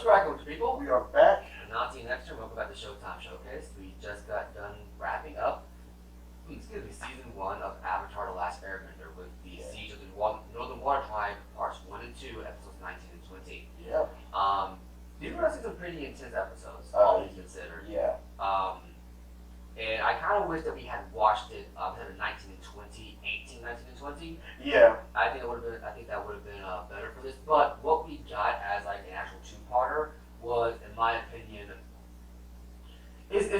What's cracking with people? We are back. Nazi next term, welcome back to Showtime Showcase. We just got done wrapping up, season 1 of Avatar: The Last Airbender with the Siege of the Northern Water Tribe, parts 1 and 2, episodes 19 and 20. Yep. These were actually some pretty intense episodes, all things considered. Yeah. And I kind of wish that we had watched it instead of 19 and 20, 18, 19 and 20. Yeah. I think that would have been better for this. But what we got as like an actual two-parter was, in my opinion, is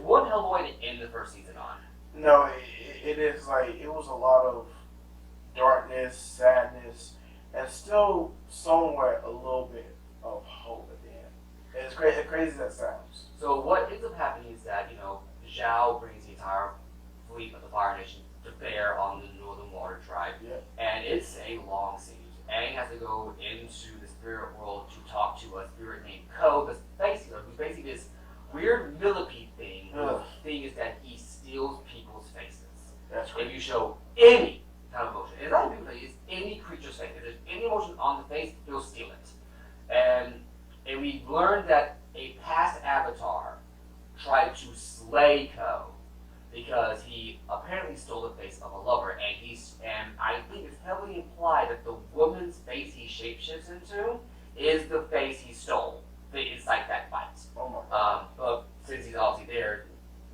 one hell of a way to end the first season on. No, it is like it was a lot of darkness, sadness, and still somewhere a little bit of hope at the end. It's crazy, crazy as that sounds. So what ends up happening is that Zhao brings the entire fleet of the Fire Nation to bear on the Northern Water Tribe, and it's a long siege. Aang has to go into the spirit world to talk to a spirit named Ko, who's basically this weird millipede thing. The thing is that he steals people's faces. That's right. If you show any kind of emotion, it's not even people, it's any creature's face. If there's any emotion on the face, he'll steal it. And we learned that a past avatar tried to slay Ko because he apparently stole the face of a lover, and I think it's heavily implied that the woman's face he shapeshifts into is the face he stole to incite that fight. Oh my God. But since he's obviously there,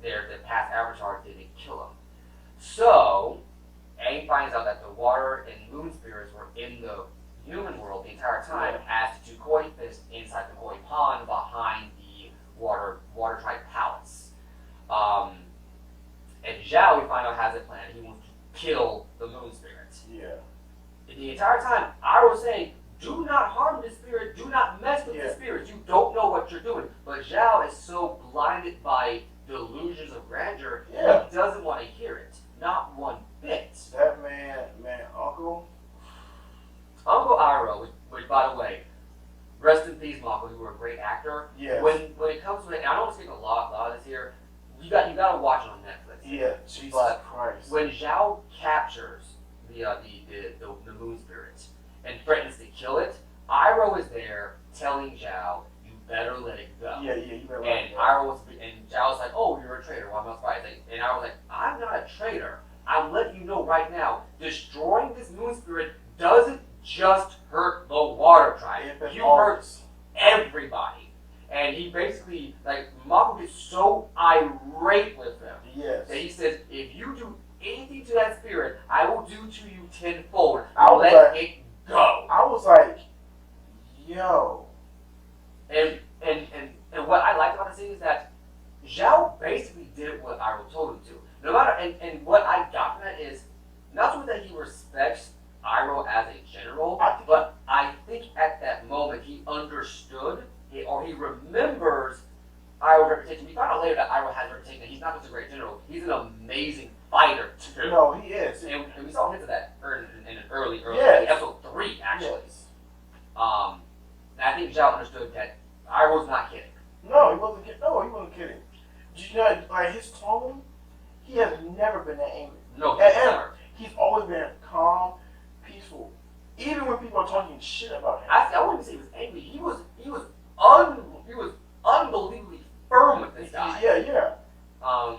the past avatar didn't kill him. So Aang finds out that the water and moon spirits were in the human world the entire time as the two koi fish inside the koi pond behind the water tribe palace. And Zhao, we find out, has a plan. He wants to kill the moon spirits. Yeah. The entire time, I was saying, do not harm the spirit. Do not mess with the spirits. You don't know what you're doing. But Zhao is so blinded by delusions of grandeur, he doesn't want to hear it. Not one bit. That man, Uncle Iroh, which by the way, rest in peace, Michael. You were a great actor. Yes. When it comes to it, and I don't want to speak a lot of this here. You got to watch it on Netflix. Yeah, Jesus Christ. When Zhao captures the moon spirit and threatens to kill it, Iroh is there telling Zhao, "You better let it go." Yeah, you better let it go. And Zhao's like, "Oh, you're a traitor. Well, I'm not surprised." And I was like, "I'm not a traitor. I'm letting you know right now. Destroying this moon spirit doesn't just hurt the water tribe. You hurt everybody." And he basically, Mako gets so irate with him that he says, "If you do anything to that spirit, I will do to you tenfold. Let it go." I was like, yo. And what I liked about the scene is that Zhao basically did what Iroh told him to. No matter, and what I got from that is not so that he respects Iroh as a general, but I think at that moment he understood, or he remembers Iroh's reputation. We found out later that Iroh has a reputation that he's not just a great general, he's an amazing fighter too. No, he is. And we saw hints of that in an early episode 3, actually. Yes. And I think Zhao understood that Iroh's not kidding. No, he wasn't kidding. Did you know, like, his tone, he has never been that angry. No, never. He's always been calm, peaceful. Even when people are talking shit about him. I wouldn't say he was angry. He was unbelievably firm with this guy. Yeah. I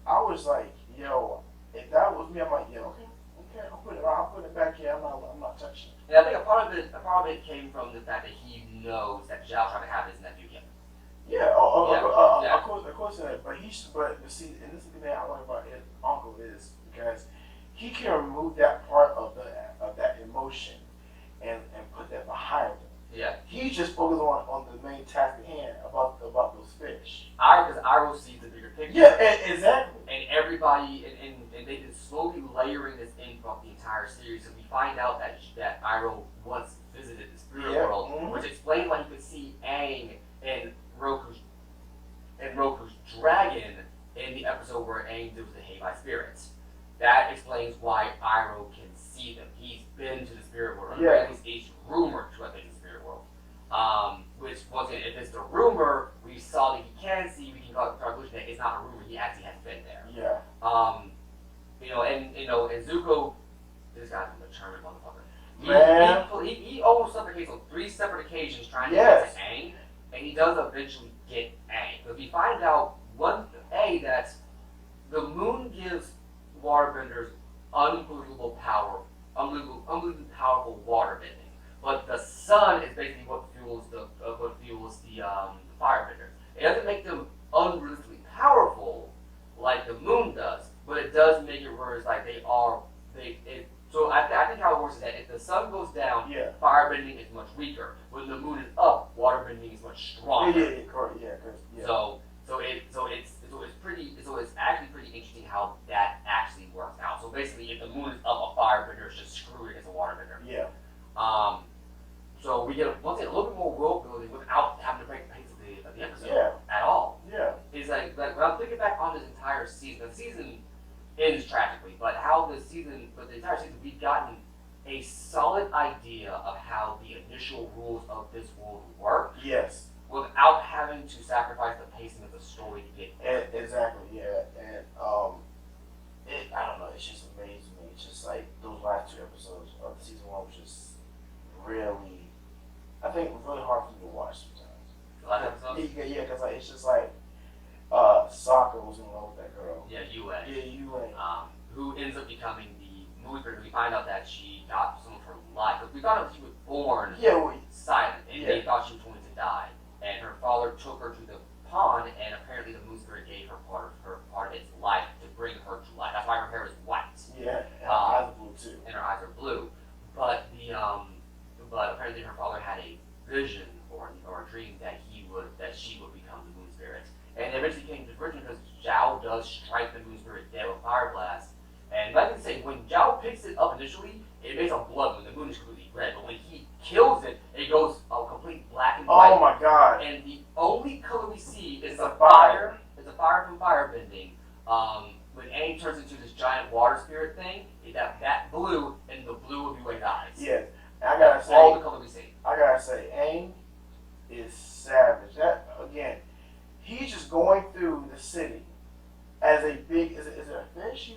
was like, yo, if that was me, I'm like, yeah, okay, I'll put it back here. I'm not touching it. And I think a part of it came from the fact that he knows that Zhao tried to have his nephew killed. Yeah, of course. But see, and this is the thing I like about his uncle is because he can remove that part of that emotion and put that behind him. Yeah. He's just focused on the main task at hand about those fish. Because Iroh sees the bigger picture. Yeah, exactly. And everybody, and they've been slowly layering this in throughout the entire series, and we find out that Iroh once visited the spirit world, which explains why he could see Aang and Roku's dragon in the episode where Aang deals with the Heibai spirits. That explains why Iroh can see them. He's been to the spirit world, or at least it's rumored to have been to the spirit world. Which, once again, if it's the rumor, we saw that he can see, we can call it the conclusion that it's not a rumor, he actually has been there. Yeah. And Zuko, this guy's a determined motherfucker. Man. He almost suffocates on 3 separate occasions trying to Yes. get to Aang, and he does eventually get Aang. But we find out that the moon gives waterbenders unbelievable power, unbelievably powerful water bending. But the sun is basically what fuels the firebenders. It doesn't make them unrealistically powerful like the moon does, but it does make it where it's like so I think how it works is that if the sun goes down, Yeah. firebending is much weaker. When the moon is up, waterbending is much stronger. Yeah. So it's actually pretty interesting how that actually works out. So basically, if the moon is up, a firebender is just screwed as a waterbender. Yeah. So we get once again a little bit more world building without having to break the pace of the episode Yeah. at all. Yeah. It's like when I'm thinking back on this entire season, the season ends tragically, but the entire season, we've gotten a solid idea of how the initial rules of this world work. Yes. Without having to sacrifice the pacing of the story to get there. Exactly. Yeah. And I don't know. It's just amazing me. It's just like those last 2 episodes of season 1 was just really, I think, really hard for me to watch sometimes. The last episode? Yeah, because like, it's just like Sokka was in love with that girl. Yeah, Yue. Yeah, Yue. Who ends up becoming the movie critic. We find out that she got some of her life. Because we found out that she was born silent, and they thought she was going to die. And her father took her to the pond, and apparently the moon spirit gave her part of its life to bring her to life. That's why her hair is white. Yeah, and her eyes are blue too. And her eyes are blue. But but apparently her father had a vision or a dream that she would become the moon spirit. And eventually came to fruition because Zhao does strike the moon spirit dead with fire blast. And like I say, when Zhao picks it up initially, it makes a blood moon. The moon is completely red. But when he kills it, it goes a complete black and white. Oh my god. And the only color we see is the fire. It's the fire from firebending. When Aang turns into this giant water spirit thing, that blue and the blue of Yue's eyes. Yeah. I gotta say, all the color we see. I gotta say, Aang is savage. That again, he's just going through the city as a big. Is it a fish?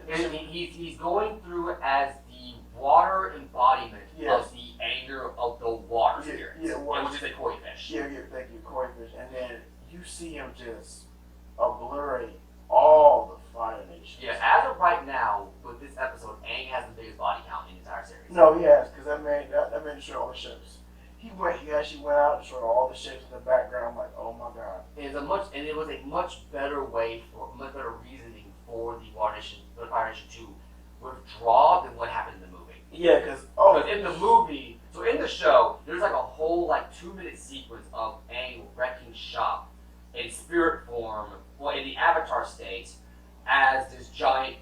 He's going through as the water embodiment Yes. of the anger of the water spirits, water. which is a koi fish. Yeah, thank you, koi fish. And then you see him just obliterate all the Fire Nation. Yeah, as of right now, with this episode, Aang has the biggest body count in the entire series. No, he has, because that man showed all the ships. He actually went out and showed all the ships in the background. I'm like, oh my god. It was a much better reasoning for the Fire Nation to withdraw than what happened in the movie. Yeah, because in the movie, so in the show, there's like a whole 2-minute sequence of Aang wrecking shop in spirit form, in the Avatar state, as this giant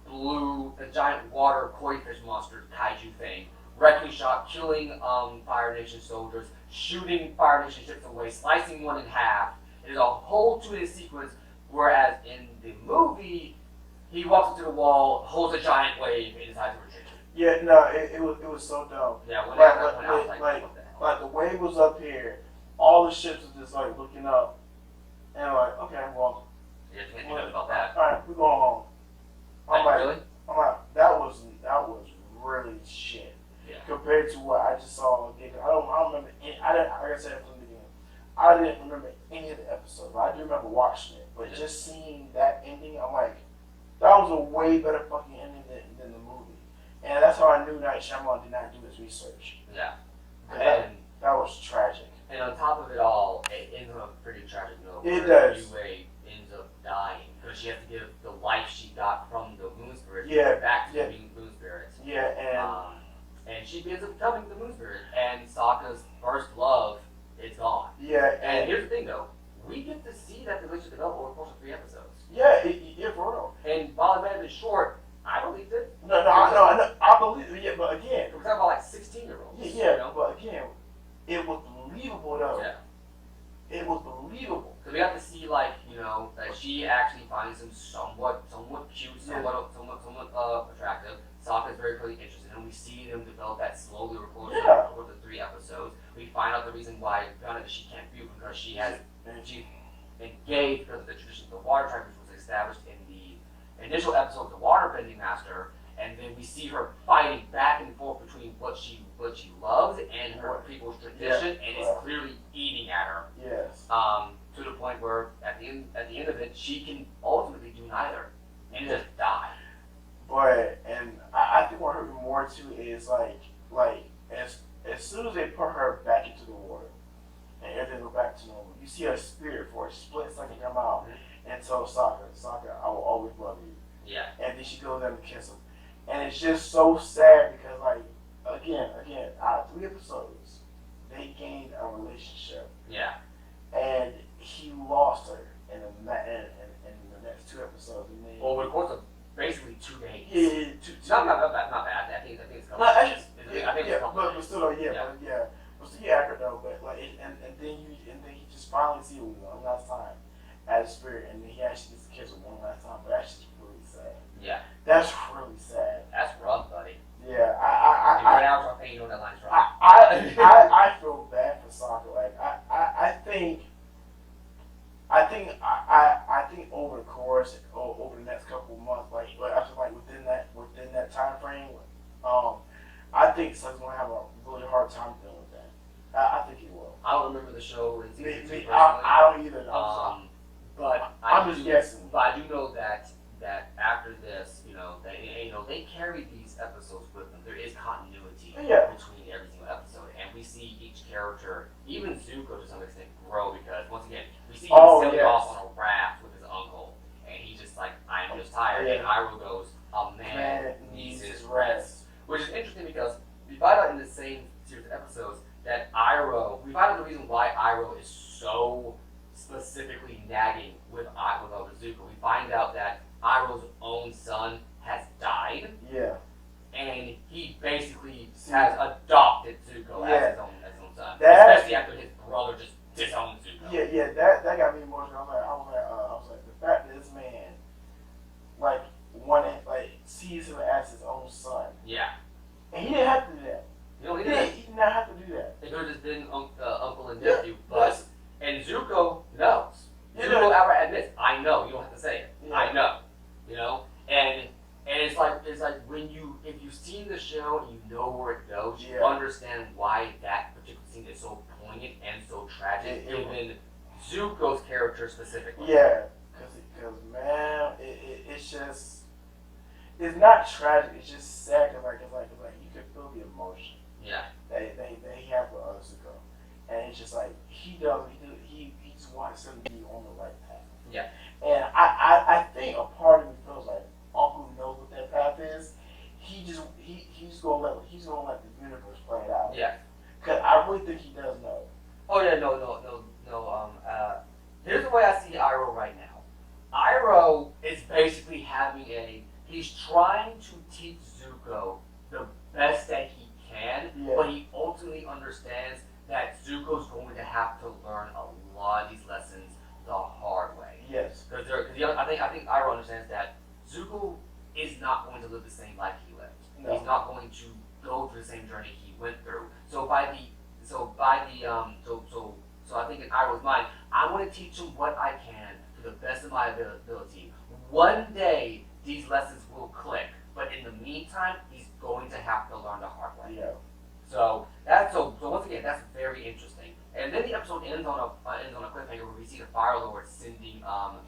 water koi fish monster kaiju thing, wrecking shop, killing Fire Nation soldiers, shooting Fire Nation ships away, slicing one in half. It is a whole 2-minute sequence, whereas in the movie, he walks into the wall, holds a giant wave, and decides to retreat. yeah, no, it was so dumb. Yeah, when I was like, what the hell? Like the wave was up here, all the ships were just like looking up, and I'm like, okay, well, You can't do nothing about that. all right, we're going home. Really? I'm like, that was really shit. Yeah. Compared to what I just saw again. I don't remember like I said from the beginning, I didn't remember any of the episodes, but I do remember watching it. But just seeing that ending, I'm like, that was a way better fucking ending than the movie. And that's how I knew Night Shyamalan did not do his research. Yeah. And that was tragic. And on top of it all, it ends on a pretty tragic note. It does. Yue ends up dying because she has to give the life she got from the moon spirit back to the moon spirit. Yeah, and she ends up becoming the moon spirit. And Sokka's first love is gone. Yeah. And here's the thing, though. We get to see that relationship develop over the course of 3 episodes. Yeah, for real. And while it may have been short, I believed it. No, I believe it. Yeah, but again, We're talking about 16-year-olds. Yeah, You know? but again, it was believable though. Yeah. It was believable. Because we got to see, that she actually finds him somewhat cute, somewhat attractive. Sokka's very clearly interested, and we see them develop that slowly over the 3 episodes. We find out the reason why she can't view because she's engaged because of the tradition of the water tribe, which was established in the initial episode of the Waterbending Master, and then we see her fighting back and forth between what she loves and her people's tradition, and it's clearly eating at her. Yes. To the point where at the end of it, she can ultimately do neither and just die. But and I think what hurt me more too is like as soon as they put her back into the water and everything go back to normal, you see her spirit for a split second come out and tell Sokka, I will always love you. Yeah. And then she goes down to kiss him. And it's just so sad because like again, out of 3 episodes, they gained a relationship. Yeah. And he lost her in the next 2 episodes. Over the course of basically 2 days. Yeah, Not bad. I think it's no, actually, but still, but still, accurate though. But like, and then he just finally see her one last time as a spirit, and then he actually gets to kiss her one last time. But that's just really sad. Yeah. That's really sad. That's rough, buddy. Yeah, I feel bad for Sokka. Like I think over the course, over the next couple of months, like after like within that time frame, I think Sokka's gonna have a really hard time dealing with that. I think he will. I don't remember the show in season 2 personally. I don't either. But I'm just guessing. But I do know that after this, they carry these episodes with them. There is continuity between every single episode, and we see each character, even Zuko to some extent, grow because once again we see him sailing off on a raft with his uncle, and he's just like, I'm just tired, and Iroh goes, a man needs his rest, which is interesting because we find out in the same series of episodes that we find out the reason why Iroh is so specifically nagging with Zuko. We find out that Iroh's own son has died. Yeah. And he basically has adopted Zuko as his own son. Especially after his brother just disowned Zuko. Yeah, that got me emotional. I was like, the fact that this man sees him as his own son. Yeah. And he didn't have to do that. He did not have to do that. They could have just been uncle and nephew, and Zuko knows. Zuko outright admits, I know. You don't have to say it. Yeah. I know. And it's like if you've seen the show and you know where it goes, you understand why that particular scene is so poignant and so tragic. Even Zuko's character specifically. Yeah, because man, it's just, it's not tragic. It's just sad. Cause like you can feel the emotion. Yeah. That he has with Zuko, and it's just like he just wants him to be on the right path. Yeah. And I think a part of me feels like Uncle knows what that path is. He's gonna let the universe play it out. Yeah. Cause I really think he does know. Oh yeah, no. Here's the way I see Iroh right now. Iroh is basically he's trying to teach Zuko the best that he can, but he ultimately understands that Zuko's going to have to learn a lot of these lessons the hard way. Yes. Because I think Iroh understands that Zuko is not going to live the same life he lived. No. He's not going to go through the same journey he went through. So I think in Iroh's mind, I want to teach him what I can to the best of my ability. One day these lessons will click, but in the meantime, he's going to have to learn the hard way. Yeah. So once again, that's very interesting. And then the episode ends on a cliffhanger where we see the Fire Lord sending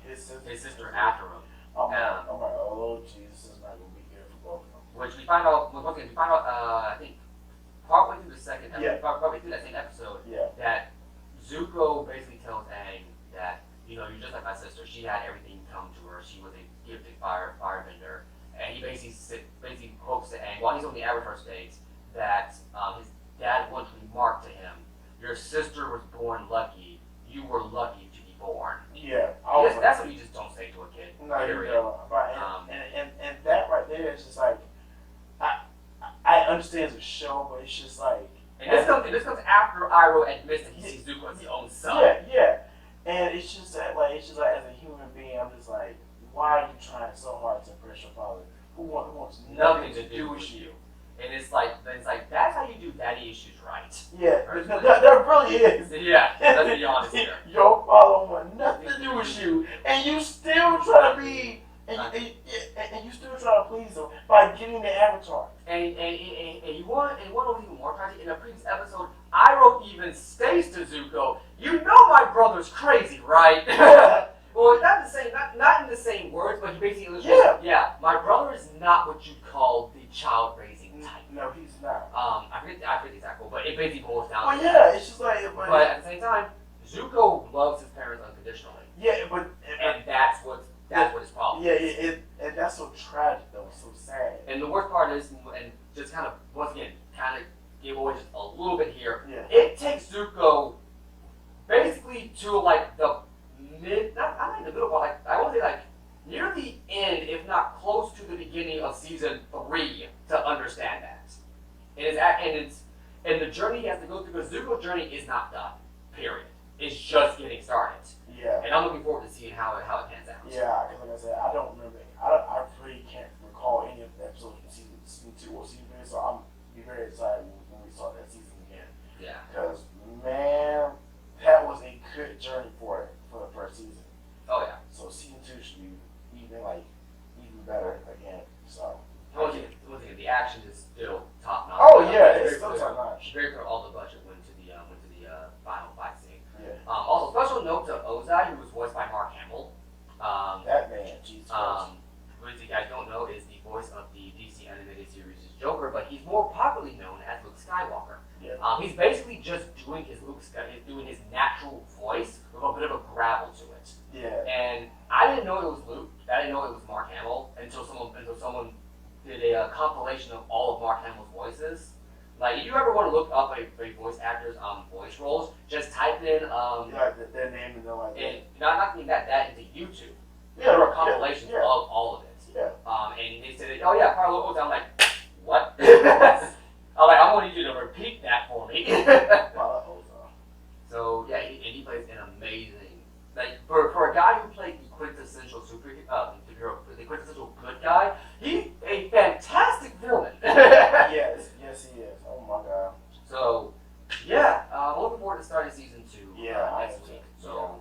his sister after him. I'm like, oh Jesus, is not gonna be good for both of them. Which we find out. I think partway through the second episode, partway through that same episode, that Zuko basically tells Aang that you're just like my sister. She had everything come to her. She was a gifted firebender, and he basically quotes to Aang while he's on the Avatar stage that his dad once remarked to him, "Your sister was born lucky. You were lucky to be born." Yeah, that's what you just don't say to a kid. No, you don't. And that right there is just like, I understand the show, but it's just like. And this comes after Iroh admits that he sees Zuko as his own son. Yeah. And it's just that, as a human being, I'm just like, why are you trying so hard to impress your father, who wants nothing to do with you? And it's like that's how you do daddy issues right. Yeah, that really is. Yeah, let's be honest here. Your father wants nothing to do with you, and you still try to be, and you still try to please him by getting the face to Zuko, "You know my brother's crazy, right?" Well, not the same, not in the same words, but he basically illustrates, yeah, my brother is not what you'd call the child raising type. No, he's not. I forget the exact quote, but it basically boils down. Well, to yeah, that. it's just like. But at the same time, Zuko loves his parents unconditionally. Yeah, but and that's what his problem. Yeah, is. and that's so tragic though, so sad. And the worst part is, and just kind of once again, kind of give away just a little bit here. Yeah. It takes Zuko basically to like the not in the middle, but like I want to say like near the end, if not close to the beginning of season 3, to understand that. And the journey he has to go through, because Zuko's journey is not done. Period. It's just getting started. Yeah. And I'm looking forward to seeing how it pans out. Yeah, because like I said, I don't remember. I really can't recall any of the episodes from season 2 or season 3, so I'm be very excited when we start that season again. Yeah. Because man, that was a good journey for the first season. Oh yeah. So season 2 should be even better again. So. Once again, the action is still top notch. Oh yeah, it's still top notch. Very clear. All the budget went to the final fight scene. Yeah. Also, special note to Ozai, who was voiced by Mark Hamill. That man, Jesus. Who, if you guys don't know, is the voice of the DC animated series' Joker, but he's more popularly known as Luke Skywalker. Yeah. He's basically just doing his natural voice with a bit of a gravel to it. Yeah. And I didn't know it was Luke. I didn't know it was Mark Hamill until someone did a compilation of all of Mark Hamill's voices. Like, if you ever want to look up a voice actor's voice roles, just type in their name and like and not even that into YouTube. Yeah, There are compilations of all of it. Yeah. And they said, "Oh yeah, Carlo Ozai." I'm like, what? I'm like, I want you to repeat that for me. So yeah, he plays an amazing, like for a guy who played the quintessential superhero, the quintessential good guy. He's a fantastic villain. yes, he is. Oh my god. So yeah, I'm looking forward to starting season 2 Yeah, next week. So